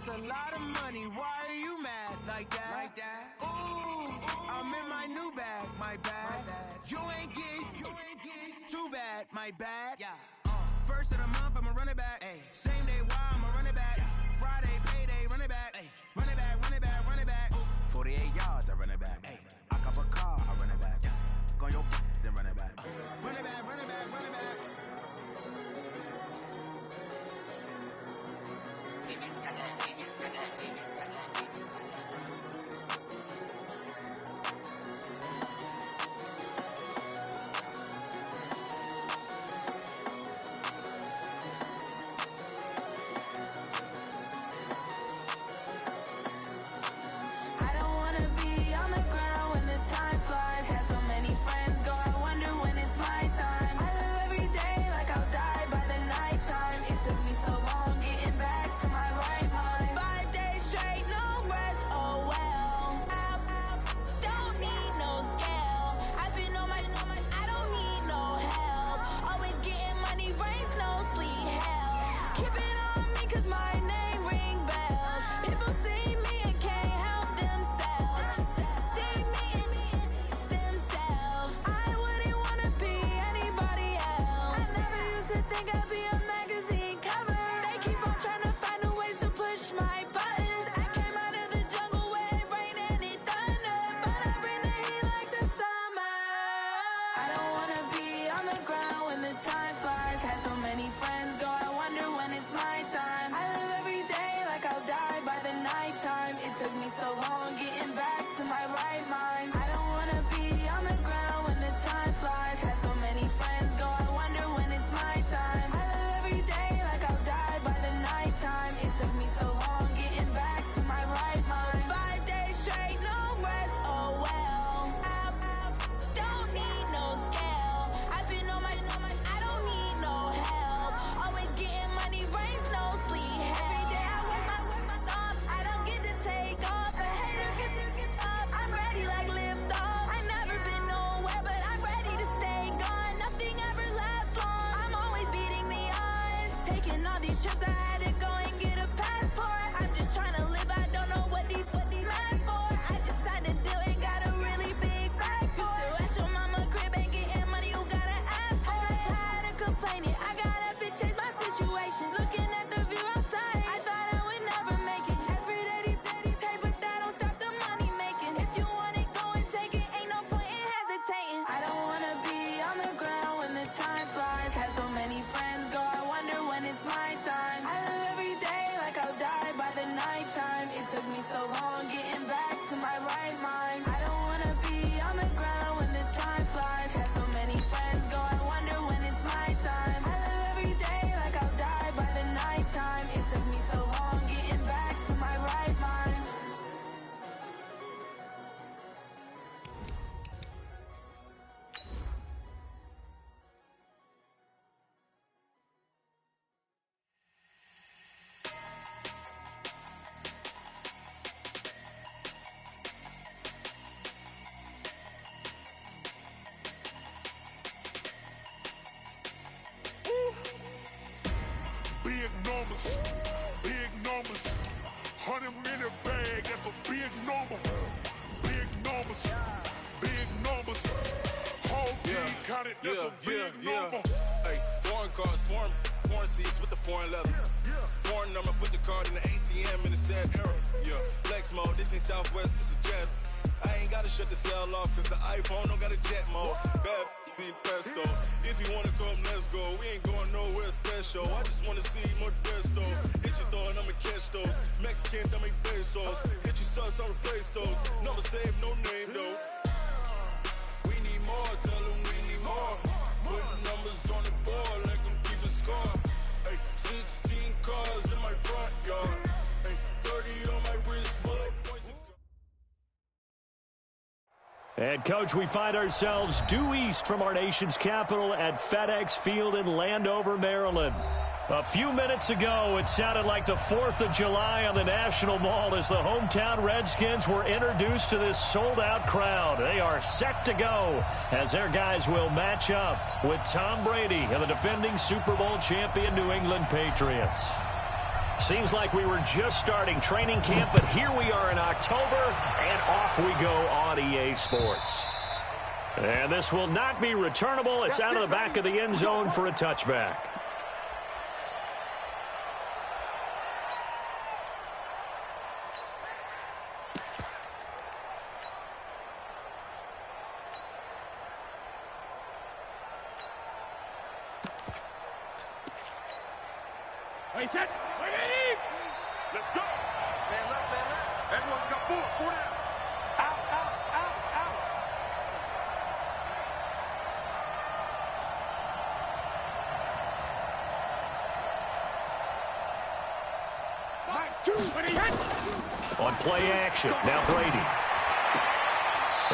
That's a lot of money. Why are you mad like that? Ooh, I'm in my new bag, my bad. You ain't getting too bad, my bad. First of the month, I'ma run it back. Same day, why I'ma run it back. Friday, payday, run it back. Run it back, run it back, run it back. 48 yards, I run it back. I cop a car, I run it back. Go your then run it back. Run it back, run it back, run it back. Big numbers, 100-minute bag, that's a big number. Big numbers, whole team counted, that's a big number. Hey, foreign cars, foreign seats with the foreign leather. Foreign number, put the card in the ATM in the sad era. Flex mode, this ain't Southwest, this is Jet. I ain't gotta shut the cell off, cause the iPhone don't got a jet mode. Bad in pesto. If you wanna come, let's go. We ain't going nowhere special. I just wanna see more desto. Hit your thought, I'ma catch those. Mexican, I'ma pesos. Hit your sus, I'll replace those. Number save, no name though. We need more, tell them we need more. Putting numbers on the board, like them keep a score. Hey, 16 cars in my front yard. Hey, 30 on my wrist, bullet points. And, Coach, we find ourselves due east from our nation's capital at FedEx Field in Landover, Maryland. A few minutes ago, it sounded like the 4th of July on the National Mall as the hometown Redskins were introduced to this sold-out crowd. They are set to go as their guys will match up with Tom Brady and the defending Super Bowl champion New England Patriots. Seems like we were just starting training camp, but here we are in October, and off we go on EA Sports. And this will not be returnable. It's out of the back of the end zone for a touchback. Let's go. Man left, man left. Everyone's got four down. Out. On play action, now Brady.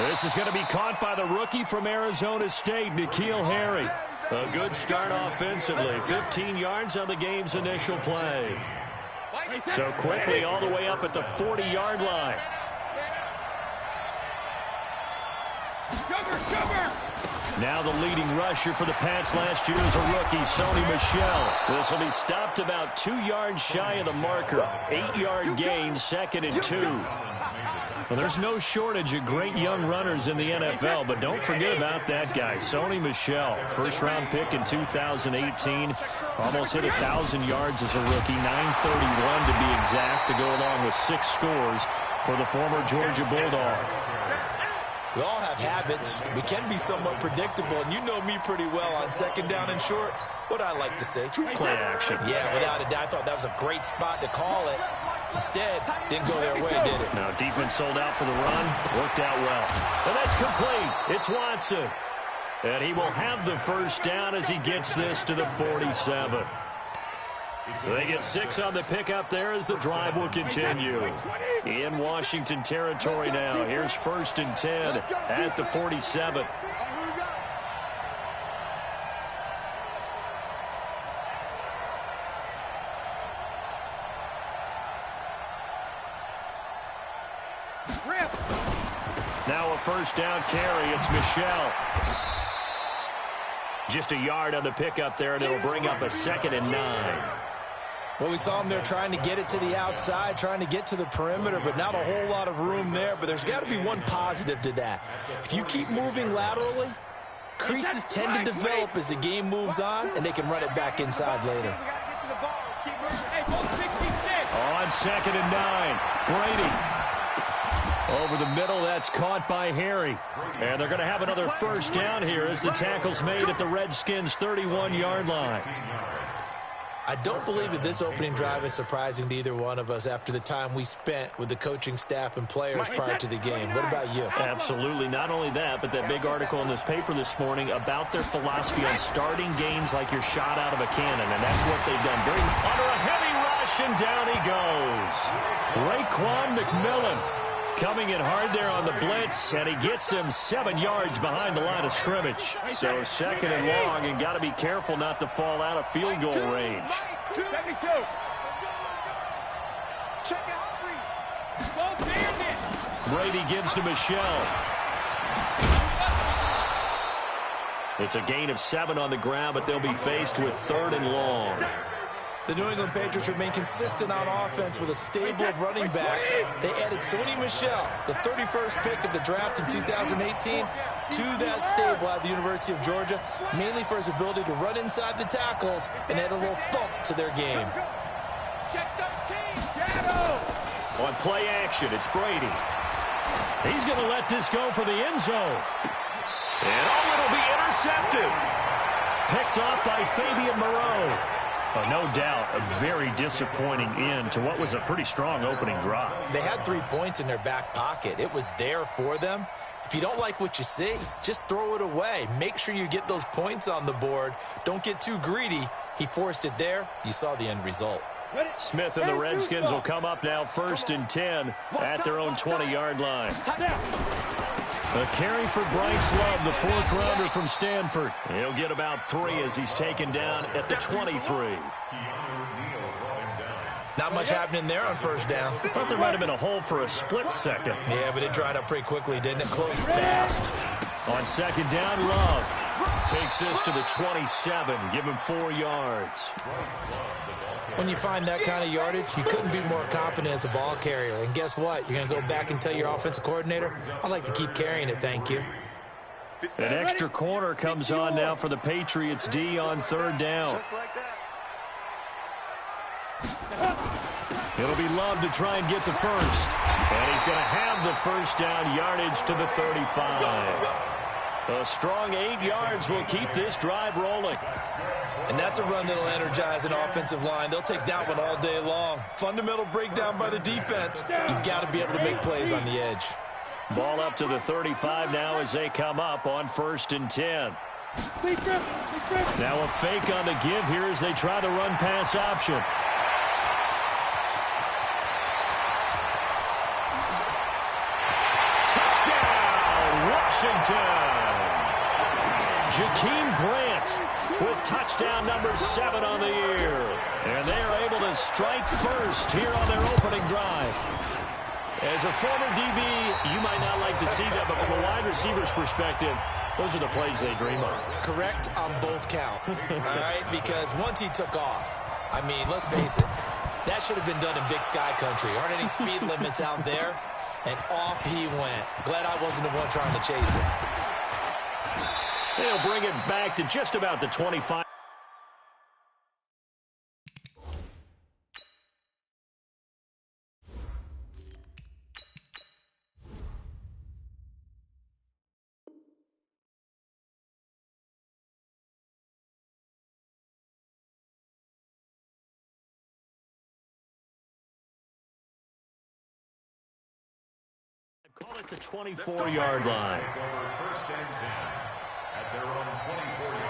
This is going to be caught by the rookie from Arizona State, N'Keal Harry. A good start offensively, 15 yards on the game's initial play. So quickly all the way up at the 40-yard line. Now the leading rusher for the Pats last year is a rookie, Sony Michel. This will be stopped about 2 yards shy of the marker. 8-yard gain, 2nd and 2. Well, there's no shortage of great young runners in the NFL, but don't forget about that guy, Sony Michel. First-round pick in 2018. Almost hit 1,000 yards as a rookie, 931 to be exact, to go along with 6 scores for the former Georgia Bulldog. We all have habits. We can be somewhat predictable, and you know me pretty well on 2nd down and short. What I like to say. Play action. Yeah, without a doubt. I thought that was a great spot to call it. Instead, didn't go their way, did it? Now, defense sold out for the run. Worked out well. And that's complete. It's Watson. And he will have the first down as he gets this to the 47. So they get 6 on the pickup there as the drive will continue. In Washington territory now. Here's 1st and 10 at the 47. Now a first down carry. It's Michel. Just a yard on the pickup there, and it'll bring up a 2nd and 9. Well, we saw him there trying to get it to the outside, trying to get to the perimeter, but not a whole lot of room there. But there's got to be one positive to that. If you keep moving laterally, creases tend to develop as the game moves on, and they can run it back inside later. On 2nd and 9, Brady. Over the middle, that's caught by Harry. And they're going to have another first down here as the tackle's made at the Redskins' 31-yard line. I don't believe that this opening drive is surprising to either one of us after the time we spent with the coaching staff and players prior to the game. What about you? Absolutely. Not only that, but that big article in this paper this morning about their philosophy on starting games like you're shot out of a cannon, and that's what they've done. Under a heavy rush, and down he goes. Raekwon McMillan coming in hard there on the blitz, and he gets him 7 yards behind the line of scrimmage. So 2nd and long, and got to be careful not to fall out of field goal range. Brady gives to Michel. It's a gain of 7 on the ground, but they'll be faced with 3rd and long. The New England Patriots remain consistent on offense with a stable of running backs. They added Sony Michel, the 31st pick of the draft in 2018, to that stable at the University of Georgia, mainly for his ability to run inside the tackles and add a little thump to their game. On play action, it's Brady. He's going to let this go for the end zone. And it'll be intercepted. Picked off by Fabian Moreau. No doubt, a very disappointing end to what was a pretty strong opening drive. They had 3 points in their back pocket. It was there for them. If you don't like what you see, just throw it away. Make sure you get those points on the board. Don't get too greedy. He forced it there. You saw the end result. Smith and the Redskins will come up now 1st and 10 at their own 20-yard line. A carry for Bryce Love, the 4th-rounder from Stanford. He'll get about 3 as he's taken down at the 23. Not much happening there on 1st down. I thought there might have been a hole for a split second. Yeah, but it dried up pretty quickly, didn't it? Closed fast. On 2nd down, Love takes this to the 27. Give him 4 yards. When you find that kind of yardage, you couldn't be more confident as a ball carrier. And guess what? You're going to go back and tell your offensive coordinator, I'd like to keep carrying it, thank you. An extra corner comes on now for the Patriots D on third down. It'll be Love to try and get the first. And he's going to have the first down yardage to the 35. A strong 8 yards will keep this drive rolling. And that's a run that'll energize an offensive line. They'll take that one all day long. Fundamental breakdown by the defense. You've got to be able to make plays on the edge. Ball up to the 35 now as they come up on 1st and 10. Now a fake on the give here as they try the run-pass option. Touchdown, Washington! Jakeem Grant with touchdown number 7 on the year. And they are able to strike first here on their opening drive. As a former DB, you might not like to see that, but from a wide receiver's perspective, those are the plays they dream of. Correct on both counts, all right? Because once he took off, I mean, let's face it, that should have been done in Big Sky Country. Aren't any speed limits out there? And off he went. Glad I wasn't the one trying to chase it. They'll bring it back to just about the 25. Call it the 24-yard line. First and 10 at their own 24-yard line.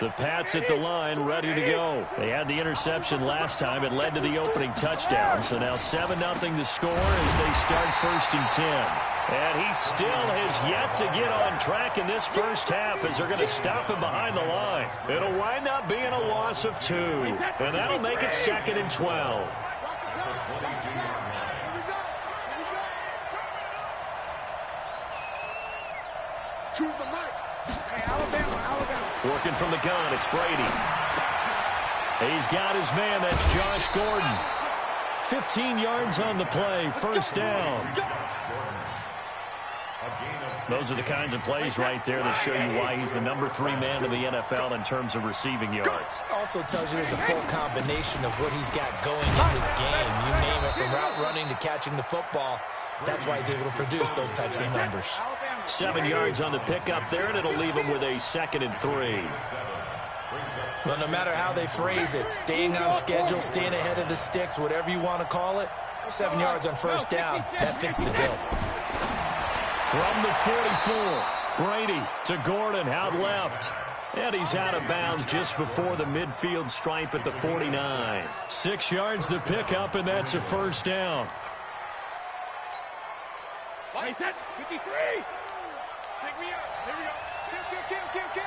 The Pats at the line, ready to go. They had the interception last time. It led to the opening touchdown. So now 7-0 the score as they start 1st and 10. And he still has yet to get on track in this first half as they're going to stop him behind the line. It'll wind up being a loss of 2. And that'll make it 2nd and 12. Choose the mic. Say Alabama. Working from the gun, it's Brady. He's got his man, that's Josh Gordon. 15 yards on the play, first down. Those are the kinds of plays right there that show you why he's the number 3 man in the NFL in terms of receiving yards. Also tells you there's a full combination of what he's got going in this game. You name it, from route running to catching the football. That's why he's able to produce those types of numbers. 7 yards on the pickup there, and it'll leave him with a 2nd and 3. Well, no matter how they phrase it, staying on schedule, staying ahead of the sticks, whatever you want to call it, 7 yards on first down, that fits the bill. From the 44, Brady to Gordon, out left. And he's out of bounds just before the midfield stripe at the 49. 6 yards the pickup, and that's a first down. Right, 53. Take me out. Here we go. Kill.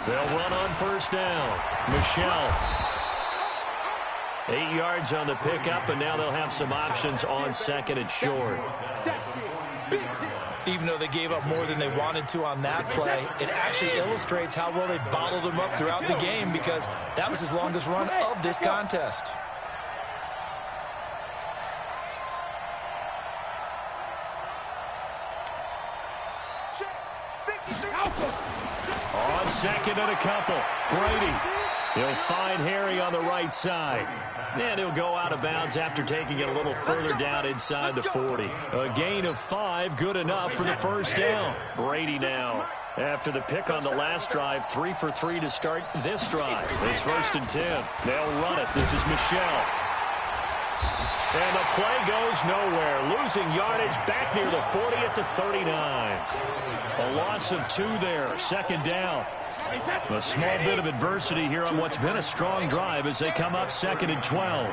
They'll run on first down. Michelle. 8 yards on the pickup, and now they'll have some options on 2nd and short. Even though they gave up more than they wanted to on that play, it actually illustrates how well they bottled them up throughout the game, because that was his longest run of this contest. On 2nd and a couple, Brady. He'll find Harry on the right side. And he'll go out of bounds after taking it a little further down inside the 40. A gain of 5, good enough for the first down. Brady now, after the pick on the last drive, 3 for 3 to start this drive. It's 1st and 10. They'll run it. This is Michelle. And the play goes nowhere. Losing yardage back near the 40 at the 39. A loss of 2 there. 2nd down. A small bit of adversity here on what's been a strong drive as they come up 2nd and 12.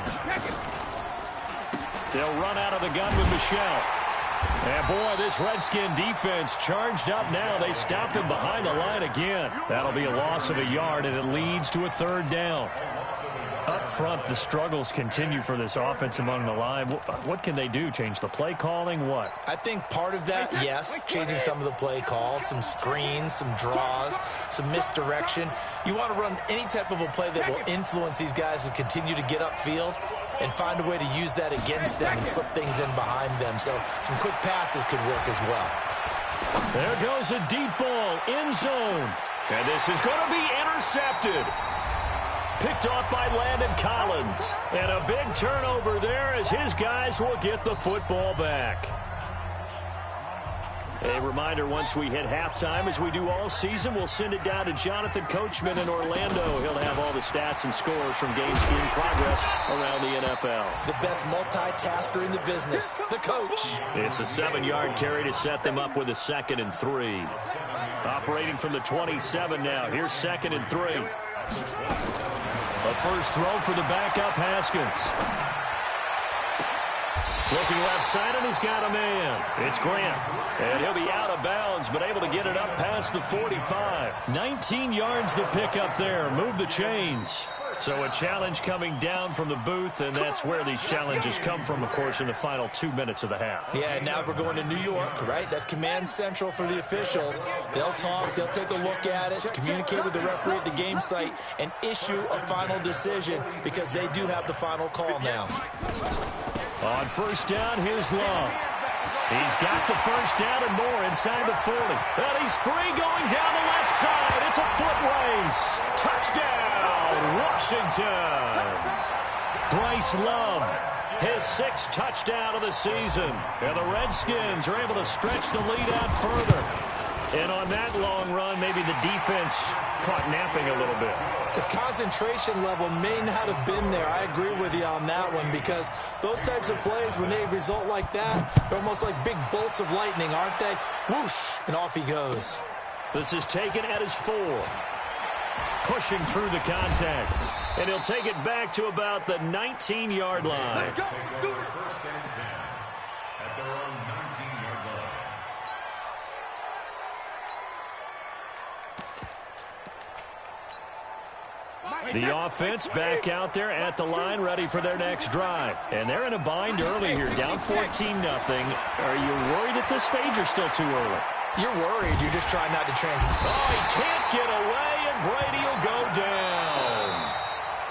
They'll run out of the gun with Michelle. And boy, this Redskin defense charged up now. They stopped him behind the line again. That'll be a loss of a yard, and it leads to a 3rd down. Up front, the struggles continue for this offense among the line. What can they do? Change the play calling? What? I think part of that, yes, changing some of the play calls, some screens, some draws, some misdirection. You want to run any type of a play that will influence these guys to continue to get upfield and find a way to use that against them and slip things in behind them. So some quick passes could work as well. There goes a deep ball, end zone. And this is going to be intercepted. Picked off by Landon Collins. And a big turnover there as his guys will get the football back. A reminder, once we hit halftime, as we do all season, we'll send it down to Jonathan Coachman in Orlando. He'll have all the stats and scores from games in progress around the NFL. The best multitasker in the business, the coach. It's a 7-yard carry to set them up with a 2nd and 3. Operating from the 27 now. Here's 2nd and 3. A first throw for the backup, Haskins. Looking left side, and he's got a man. It's Grant. And he'll be out of bounds, but able to get it up past the 45. 19 yards to pick up there. Move the chains. So a challenge coming down from the booth, and that's where these challenges come from, of course, in the final 2 minutes of the half. Yeah, now we're going to New York, right? That's command central for the officials. They'll talk, they'll take a look at it, communicate with the referee at the game site, and issue a final decision because they do have the final call now. On first down, here's Love. He's got the first down and more inside the 40. And he's free going down the left side. It's a foot race. Touchdown, Washington. Bryce Love, his 6th touchdown of the season. And the Redskins are able to stretch the lead out further. And on that long run, maybe the defense caught napping a little bit. The concentration level may not have been there. I agree with you on that one because those types of plays, when they result like that, they're almost like big bolts of lightning, aren't they? Whoosh, and off he goes. This is taken at his 4. Pushing through the contact. And he'll take it back to about the 19-yard line. First and 10 at their own 19-yard line. The offense back out there at the line, ready for their next drive. And they're in a bind early here, down 14-0. Are you worried at this stage or still too early? You're worried. You're just trying not to transmit. Oh, he can't get away, and Brady will go down.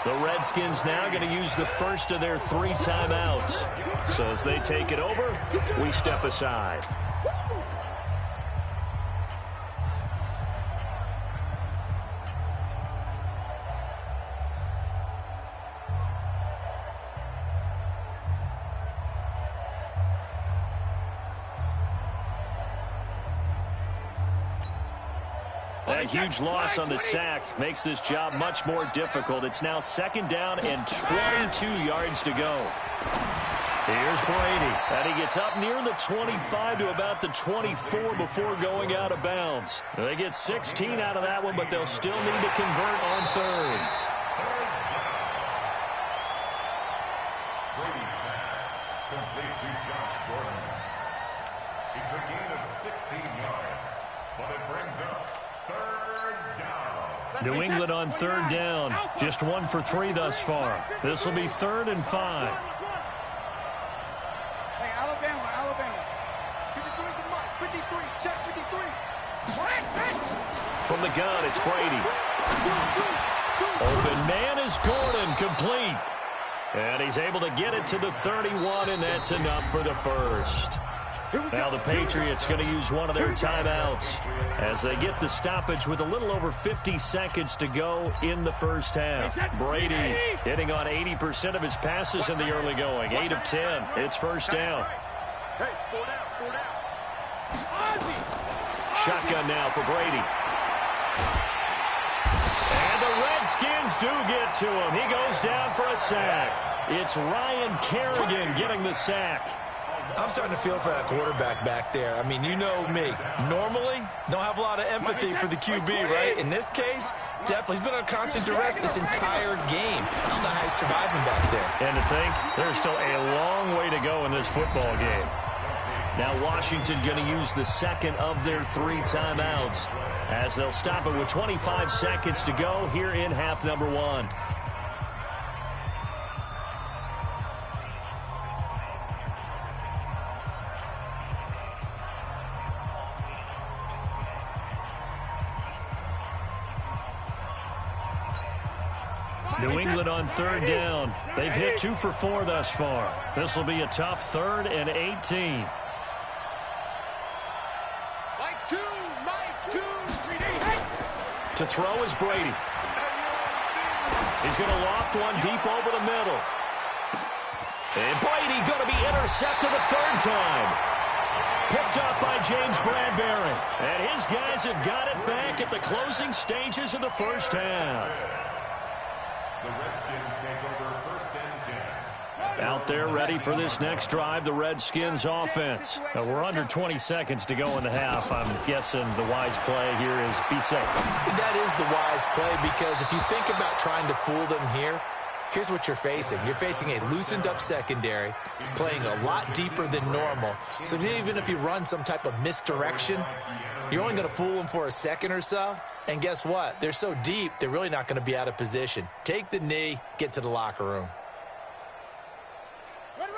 The Redskins now going to use the first of their 3 timeouts. So as they take it over, we step aside. That huge loss on the sack makes this job much more difficult. It's now 2nd down and 22 yards to go. Here's Brady. And he gets up near the 25 to about the 24 before going out of bounds. They get 16 out of that one, but they'll still need to convert on 3rd. Brady's pass complete to Josh Gordon. It's a gain of 16 yards, but it brings up 3rd down. New England on 3rd down. Just 1 for 3 thus far. This will be 3rd and 5. Hey, Alabama. 53, 53, check 53. From the gun, it's Brady. Open man is Gordon, complete. And he's able to get it to the 31, and that's enough for the first. Now the Patriots going to use one of their timeouts as they get the stoppage with a little over 50 seconds to go in the first half. Brady hitting on 80% of his passes in the early going. 8 of 10. It's first down. Hey, 4 down. Shotgun now for Brady. And the Redskins do get to him. He goes down for a sack. It's Ryan Kerrigan getting the sack. I'm starting to feel for that quarterback back there. I mean, you know me. Normally, don't have a lot of empathy for the QB, right? In this case, definitely. He's been on constant duress this entire game. I don't know how he's surviving back there. And to think, there's still a long way to go in this football game. Now Washington going to use the second of their 3 timeouts as they'll stop it with 25 seconds to go here in half number 1. New England on 3rd down. They've hit 2 for 4 thus far. This will be a tough 3rd and 18. To throw is Brady. He's going to loft one deep over the middle. And Brady going to be intercepted a 3rd time. Picked up by James Bradbury. And his guys have got it back at the closing stages of the first half. The Redskins take over 1st and 10. Out there ready for this next drive, the Redskins offense. We're under 20 seconds to go in the half. I'm guessing the wise play here is be safe. That is the wise play, because if you think about trying to fool them here, here's what you're facing. You're facing a loosened up secondary, playing a lot deeper than normal. So even if you run some type of misdirection, you're only going to fool them for a second or so. And guess what? They're so deep, they're really not going to be out of position. Take the knee, get to the locker room.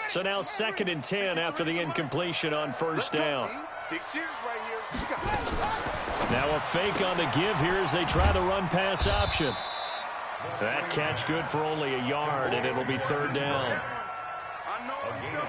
So now 2nd and 10 after the incompletion on 1st down. Now a fake on the give here as they try the run-pass option. That catch good for only a yard, and it'll be 3rd down. A gain of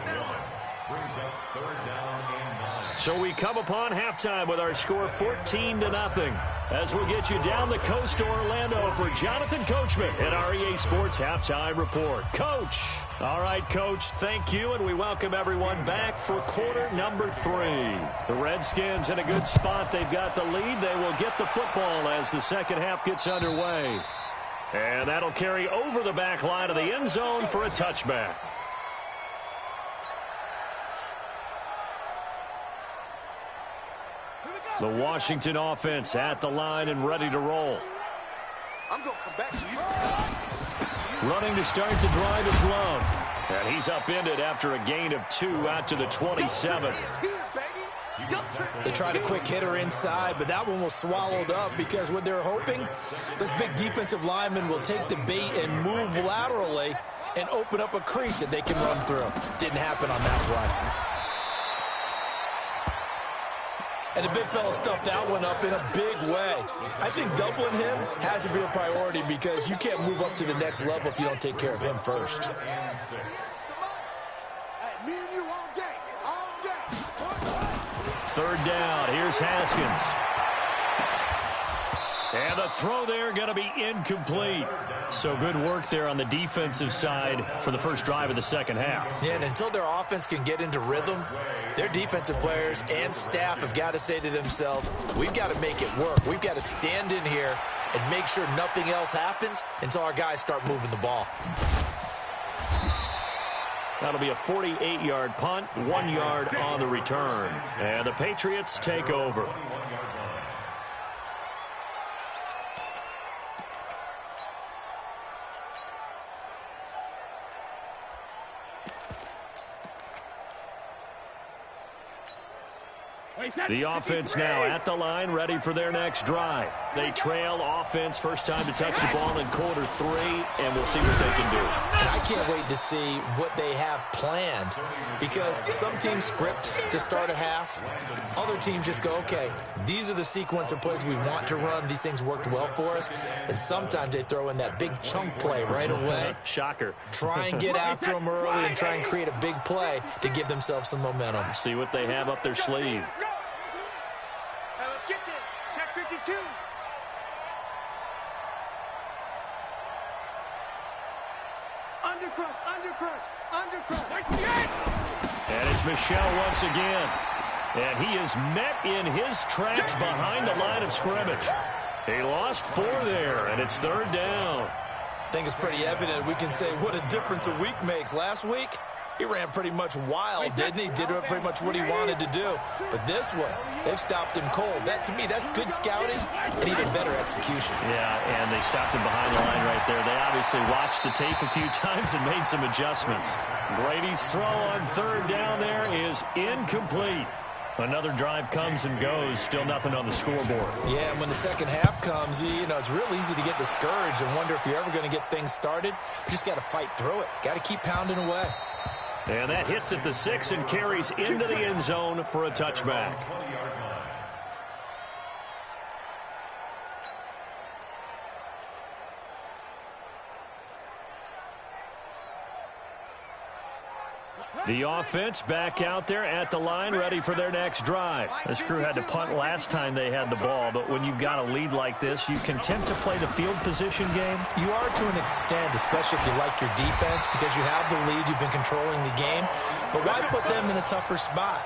1 brings up 3rd down and 9. So we come upon halftime with our score 14-0. As we'll get you down the coast to Orlando for Jonathan Coachman at our EA Sports Halftime Report. Coach. All right, Coach, thank you, and we welcome everyone back for quarter number 3. The Redskins in a good spot. They've got the lead. They will get the football as the second half gets underway. And that'll carry over the back line of the end zone for a touchback. The Washington offense at the line and ready to roll. I'm going to come back to you. Running to start the drive is Love. And he's upended after a gain of 2 out to the 27. They tried a quick hitter inside, but that one was swallowed up because what they're hoping, this big defensive lineman will take the bait and move laterally and open up a crease that they can run through. Didn't happen on that play. And the big fella stuffed that one up in a big way. I think doubling him has to be a priority because you can't move up to the next level if you don't take care of him first. 3rd down. Here's Haskins. And the throw there going to be incomplete. So good work there on the defensive side for the first drive of the second half. Yeah, and until their offense can get into rhythm, their defensive players and staff have got to say to themselves, we've got to make it work. We've got to stand in here and make sure nothing else happens until our guys start moving the ball. That'll be a 48-yard punt, 1 yard on the return. And the Patriots take over. The offense now at the line, ready for their next drive. They trail offense, first time to touch the ball in quarter 3, and we'll see what they can do. And I can't wait to see what they have planned, because some teams script to start a half. Other teams just go, okay, these are the sequence of plays we want to run. These things worked well for us. And sometimes they throw in that big chunk play right away. Shocker. Try and get after them early and try and create a big play to give themselves some momentum. See what they have up their sleeve. And it's Michel once again. And he is met in his tracks behind the line of scrimmage. He lost 4 there, and it's 3rd down. I think it's pretty evident we can say what a difference a week makes. Last week, He ran pretty much wild, didn't he? Did pretty much what he wanted to do. But this one, they've stopped him cold. That, to me, that's good scouting and even better execution. Yeah, and they stopped him behind the line right there. They obviously watched the tape a few times and made some adjustments. Brady's throw on third down there is incomplete. Another drive comes and goes, still nothing on the scoreboard. Yeah, and when the second half comes, you know, it's real easy to get discouraged and wonder if you're ever going to get things started. You just got to fight through it. Got to keep pounding away. And that hits at the 6 and carries into the end zone for a touchback. The offense back out there at the line, ready for their next drive. This crew had to punt last time they had the ball, but when you've got a lead like this, you can tend to play the field position game. You are to an extent, especially if you like your defense, because you have the lead, you've been controlling the game. But why put them in a tougher spot?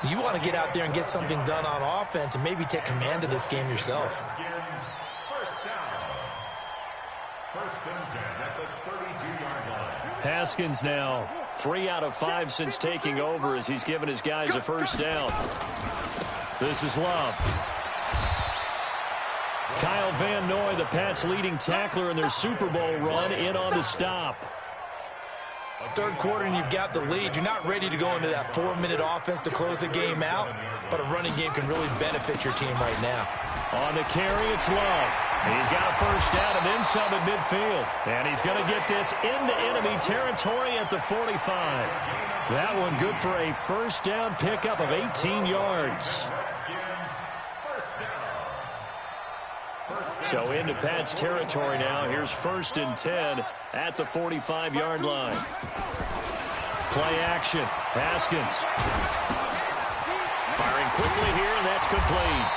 You want to get out there and get something done on offense and maybe take command of this game yourself. First and 10 at the 32-yard line. Haskins now 3 out of 5 since taking over as he's given his guys a first down. This is Love. Kyle Van Noy, the Pats' leading tackler in their Super Bowl run, in on the stop. Third quarter and you've got the lead. You're not ready to go into that 4-minute offense to close the game out, but a running game can really benefit your team right now. On the carry, it's Love. He's got a first down and then some at midfield. And he's going to get this into enemy territory at the 45. That one good for a first down pickup of 18 yards. So into Pat's territory now. Here's first and 10 at the 45-yard line. Play action. Haskins. Firing quickly here, and that's complete.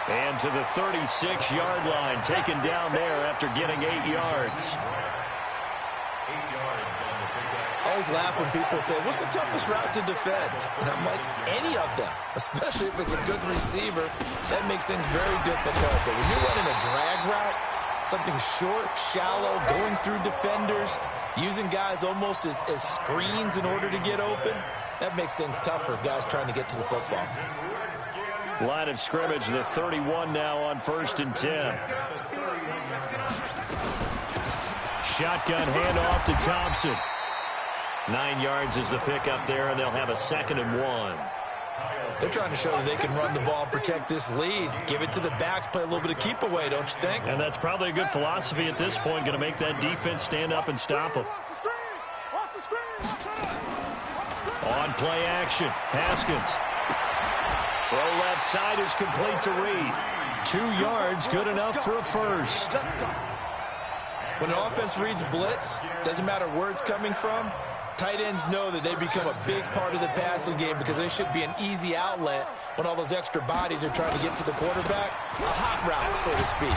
And to the 36-yard line, taken down there after getting 8 yards. I always laugh when people say, what's the toughest route to defend? And I'm like, any of them, especially if it's a good receiver. That makes things very difficult. But when you're running a drag route, something short, shallow, going through defenders, using guys almost as screens in order to get open, that makes things tougher, guys trying to get to the football. Line of scrimmage, the 31 now on first and 10. Shotgun handoff to Thompson. 9 yards is the pickup there, and they'll have a 2nd and 1. They're trying to show that they can run the ball and protect this lead. Give it to the backs, play a little bit of keep away, don't you think? And that's probably a good philosophy at this point, going to make that defense stand up and stop them. On play action, Haskins. Throw left side is complete to Reed. 2 yards, good enough for a first. When an offense reads blitz, doesn't matter where it's coming from, tight ends know that they become a big part of the passing game because they should be an easy outlet when all those extra bodies are trying to get to the quarterback. A hot route, so to speak.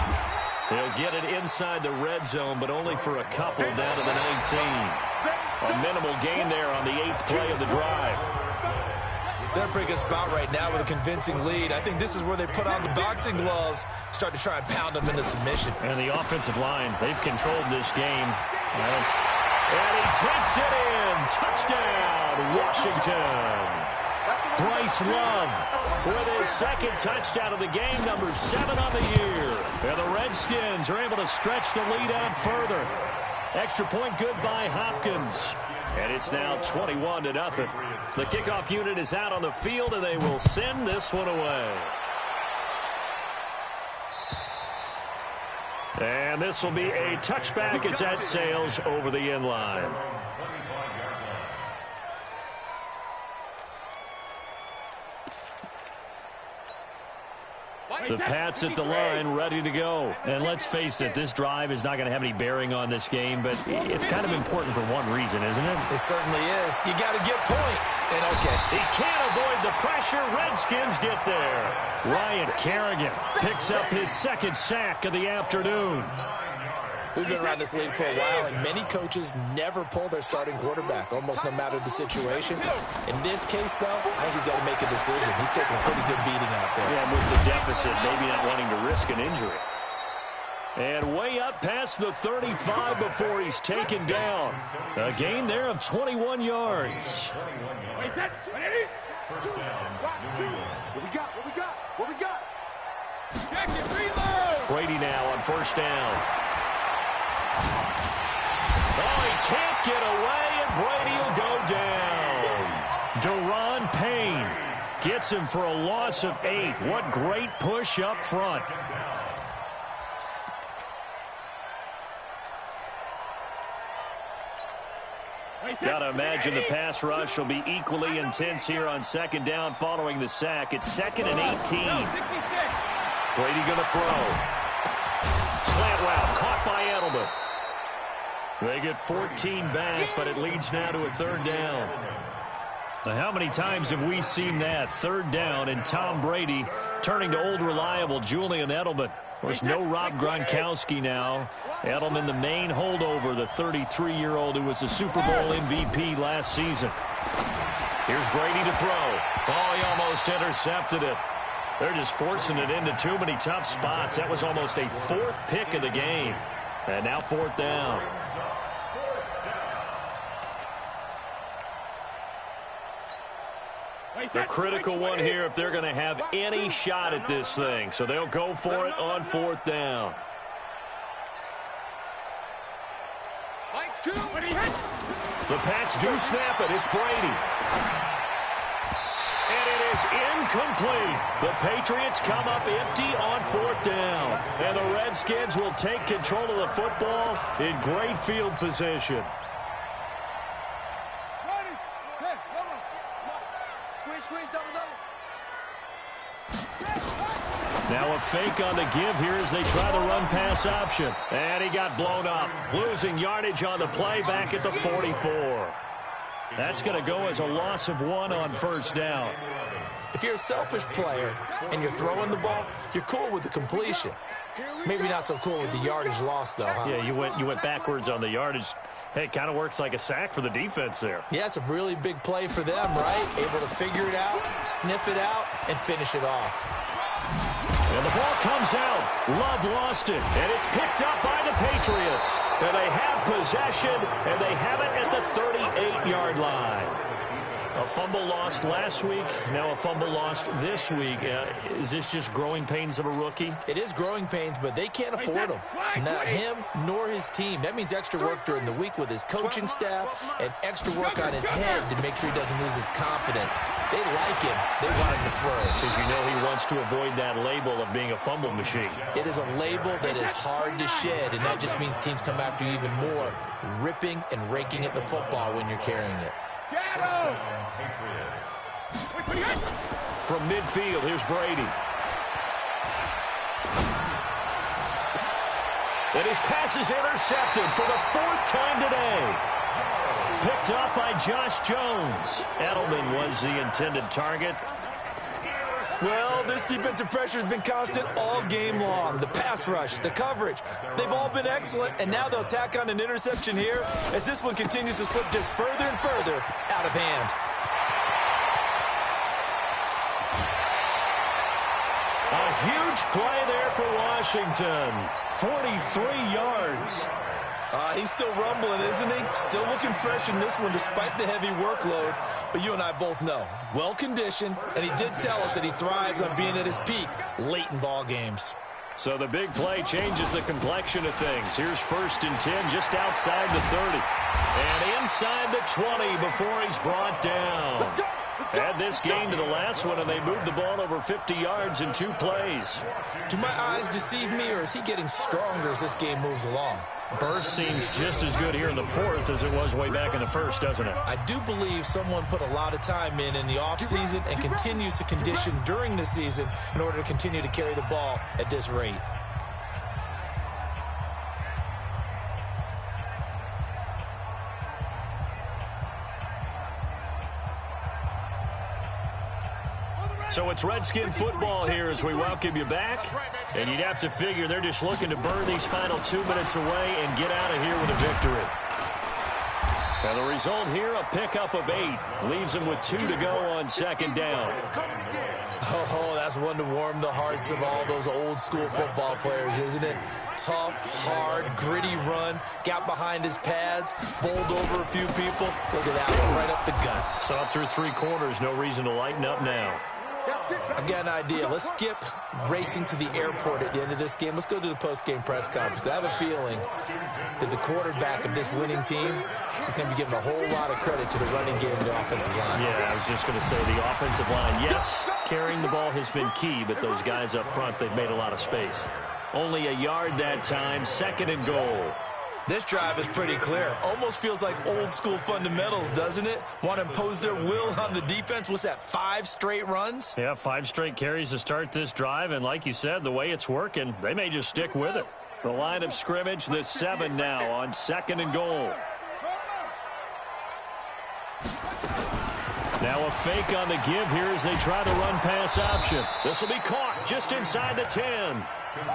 They'll get it inside the red zone, but only for a couple down to the 19. A minimal gain there on the 8th play of the drive. They're in a pretty good spot right now with a convincing lead. I think this is where they put on the boxing gloves, start to try and pound them into submission. And the offensive line, they've controlled this game. And he takes it in. Touchdown, Washington. Bryce Love with his 2nd touchdown of the game, number 7 on the year. And the Redskins are able to stretch the lead out further. Extra point good by Hopkins. And it's now 21-0. The kickoff unit is out on the field, and they will send this one away. And this will be a touchback as that sails over the end line. The Pats at the line, ready to go. And let's face it, this drive is not going to have any bearing on this game, but it's kind of important for one reason, isn't it? It certainly is. You got to get points. And okay. He can't avoid the pressure. Redskins get there. Ryan Kerrigan picks up his 2nd sack of the afternoon. We've been around this league for a while, and many coaches never pull their starting quarterback, almost no matter the situation. In this case, though, I think he's got to make a decision. He's taking a pretty good beating out there. Yeah, with the deficit, maybe not wanting to risk an injury. And way up past the 35 before he's taken down. A gain there of 21 yards. Wait, that's ready? First down. What we got? What we got? Check it, reload! Brady now on first down. Oh, he can't get away, and Brady will go down. Daron Payne gets him for a loss of 8. What great push up front. Got to imagine the pass rush will be equally intense here on second down following the sack. It's 2nd and 18. Brady going to throw. Slant route caught by Edelman. They get 14 back, but it leads now to a 3rd down. Now, how many times have we seen that? 3rd down and Tom Brady turning to old reliable Julian Edelman. Of course, no Rob Gronkowski now. Edelman, the main holdover, the 33-year-old who was the Super Bowl MVP last season. Here's Brady to throw. Oh, he almost intercepted it. They're just forcing it into too many tough spots. That was almost a 4th pick of the game. And now 4th down. The critical one here if they're going to have any shot at this thing. So they'll go for it on 4th down. The Pats do snap it. It's Brady. And it is incomplete. The Patriots come up empty on 4th down. And the Redskins will take control of the football in great field position. Now a fake on the give here as they try the run-pass option. And he got blown up. Losing yardage on the play back at the 44. That's going to go as a loss of 1 on 1st down. If you're a selfish player and you're throwing the ball, you're cool with the completion. Maybe not so cool with the yardage loss, though, huh? Yeah, you went backwards on the yardage. Hey, it kind of works like a sack for the defense there. Yeah, it's a really big play for them, right? Able to figure it out, sniff it out, and finish it off. And the ball comes out. Love lost it, and it's picked up by the Patriots. And they have possession, and they have it at the 38-yard line. A fumble lost last week, now a fumble lost this week. Is this just growing pains of a rookie? It is growing pains, but they can't afford them. Not him nor his team. That means extra work during the week with his coaching staff and extra work on his head to make sure he doesn't lose his confidence. They like him. They want him to flourish. Because you know he wants to avoid that label of being a fumble machine. It is a label that is hard to shed, and that just means teams come after you even more, ripping and raking at the football when you're carrying it. From midfield, here's Brady. And his pass is intercepted for the 4th time today. Picked up by Josh Jones. Edelman was the intended target. Well, this defensive pressure has been constant all game long. The pass rush, the coverage, they've all been excellent, and now they'll tack on an interception here as this one continues to slip just further and further out of hand. A huge play there for Washington. 43 yards. He's still rumbling, isn't he? Still looking fresh in this one despite the heavy workload. But you and I both know, well-conditioned, and he did tell us that he thrives on being at his peak late in ball games. So the big play changes the complexion of things. Here's 1st and 10 just outside the 30. And inside the 20 before he's brought down. Add this game to the last one, and they moved the ball over 50 yards in 2 plays. Do my eyes deceive me, or is he getting stronger as this game moves along? Burst seems just as good here in the 4th as it was way back in the 1st, doesn't it? I do believe someone put a lot of time in the offseason and continues to condition during the season in order to continue to carry the ball at this rate. So it's Redskin football here as we welcome you back. And you'd have to figure they're just looking to burn these final 2 minutes away and get out of here with a victory. And the result here, a pickup of 8. Leaves him with 2 to go on second down. Oh, that's one to warm the hearts of all those old school football players, isn't it? Tough, hard, gritty run, got behind his pads, bowled over a few people. Look at that one, right up the gut. So up through 3 quarters, no reason to lighten up now. I've got an idea. Let's skip racing to the airport at the end of this game. Let's go to the post-game press conference. I have a feeling that the quarterback of this winning team is going to be giving a whole lot of credit to the running game and the offensive line. Yeah, I was just going to say the offensive line, yes, carrying the ball has been key, but those guys up front, they've made a lot of space. Only a yard that time, 2nd and goal. This drive is pretty clear. Almost feels like old school fundamentals, doesn't it? Want to impose their will on the defense. What's that, 5 straight runs? Yeah, 5 straight carries to start this drive, and like you said, the way it's working, they may just stick with it. The line of scrimmage, the 7 now on 2nd and goal. Now a fake on the give here as they try to run pass option. This will be caught just inside the 10.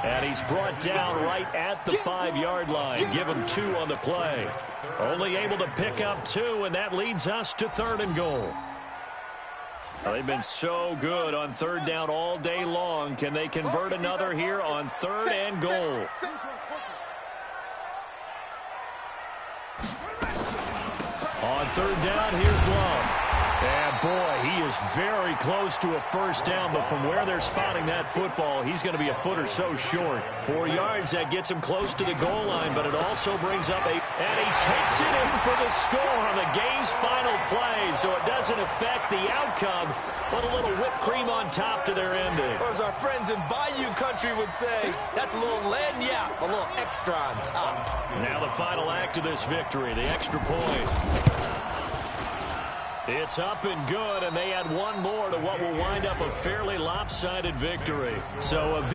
And he's brought down right at the 5-yard line. Give him 2 on the play. Only able to pick up 2, and that leads us to 3rd and goal. They've been so good on 3rd down all day long. Can they convert another here on 3rd and goal? On 3rd down, here's Love. And, boy, he is very close to a first down, but from where they're spotting that football, he's going to be a foot or so short. 4 yards, that gets him close to the goal line, but it also brings up a... And he takes it in for the score on the game's final play, so it doesn't affect the outcome, but a little whipped cream on top to their ending. Or as our friends in Bayou Country would say, that's a little lagniappe, a little extra on top. Now the final act of this victory, the extra point. It's up and good, and they add one more to what will wind up a fairly lopsided victory. So a